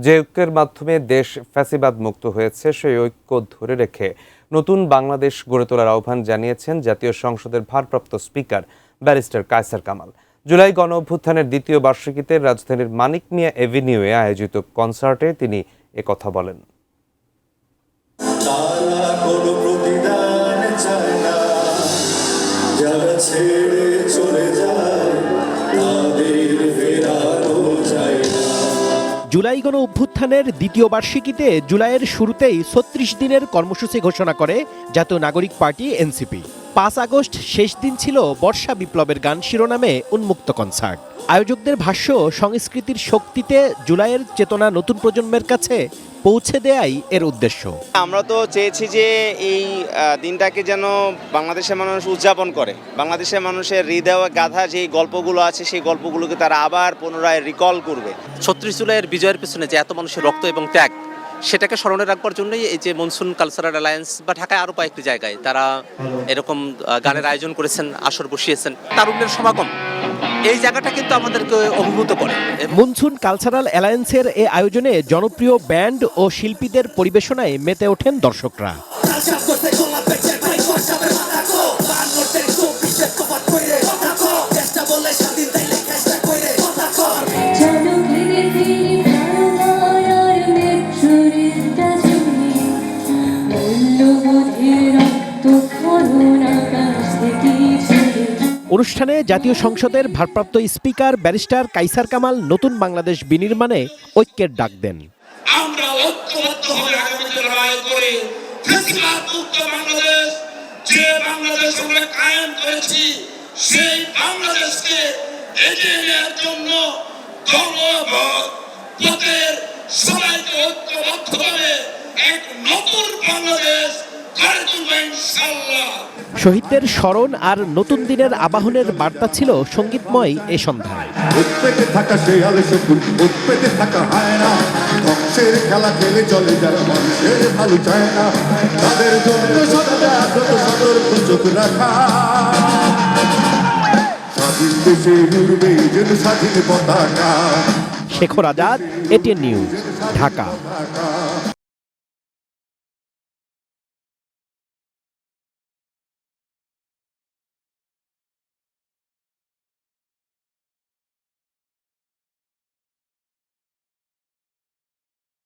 যে ঐক্যের মাধ্যমে দেশ ফ্যাসিবাদ মুক্ত হয়েছে সেই ঐক্য ধরে রেখে নতুন বাংলাদেশ গড়ে তোলার আহ্বান জানিয়েছেন জাতীয় সংসদের ভারপ্রাপ্ত স্পিকার ব্যারিস্টার কায়সার কামাল। জুলাই গণ অভ্যুত্থানের দ্বিতীয় বার্ষিকীতে রাজধানীর মানিক মিয়া এভিনিউয়ে আয়োজিত কনসার্টে তিনি একথা বলেন। জুলাই গণ অভ্যুত্থানের দ্বিতীয় বার্ষিকীতে জুলাইয়ের শুরুতেই ৩৬ দিনের কর্মসূচি ঘোষণা করে জাতীয় নাগরিক পার্টি এনসিপি। ৫ আগস্ট শেষ দিন ছিল বর্ষা বিপ্লবের গান শিরোনামে উন্মুক্ত কনসার্ট। আয়োজকদের ভাষ্য, সংস্কৃতির শক্তিতে জুলাইয়ের চেতনা নতুন প্রজন্মের কাছে পৌঁছে দেয়াই এর উদ্দেশ্য। আমরা তো চেয়েছি যে এই দিনটাকে যেন বাংলাদেশের মানুষ উদযাপন করে, বাংলাদেশের মানুষের হৃদয়ে গাঁথা যে গল্পগুলো আছে সেই গল্পগুলোকে তারা আবার পুনরায় রিকল করবে। ৩৬ জুলাইয়ের বিজয়ের পেছনে যে এত মানুষের রক্ত এবং ত্যাগ, সেটাকে স্মরণে রাখবার জন্যই এই যে মনসুন কালচারাল অ্যালায়েন্স বা ঢাকায় আরও কয়েকটি জায়গায় তারা এরকম গানের আয়োজন করেছেন, আসর বসিয়েছেন। তারুণ্যের সমাগম এই জায়গাটা কিন্তু আমাদেরকে অভিভূত করে। মনসুন কালচারাল অ্যালায়েন্সের এই আয়োজনে জনপ্রিয় ব্যান্ড ও শিল্পীদের পরিবেশনায় মেতে ওঠেন দর্শকরা। অনুষ্ঠানে জাতীয় সংসদের ভারপ্রাপ্ত স্পিকার ব্যারিস্টার কায়সার কামাল নতুন বাংলাদেশ বিনির্মাণে ঐক্যের ডাক দেন। আমরা ঐক্যবদ্ধভাবে আগামীতে লড়াই করে ফ্যাসিবাদ মুক্ত বাংলাদেশ, যে বাংলাদেশ আমরা কায়েম করেছি সেই বাংলাদেশকে এগিয়ে নেওয়ার জন্য দলবদ্ধের সবাইকে ঐক্যবদ্ধভাবে এক নতুন বাংলাদেশ গড়ে তুলব ইনশাআল্লাহ। শহীদদের স্মরণ আর নতুন দিনের আবাহনের বার্তা ছিল সঙ্গীতময় এ সন্ধ্যায়। উৎপেতে থাকা শেয়ালে শকুন, উৎপেতে থাকা হায়না, ধ্বংসের খেলা খেলে চলে যারা মানুষের ভালো চায় না, তাদের জন্য সদা সতর্ক চোখ রাখা। স্বাধীন দেশে উড়বে যেন স্বাধীন পতাকা। Shekhar Azad, ATN news, Dhaka.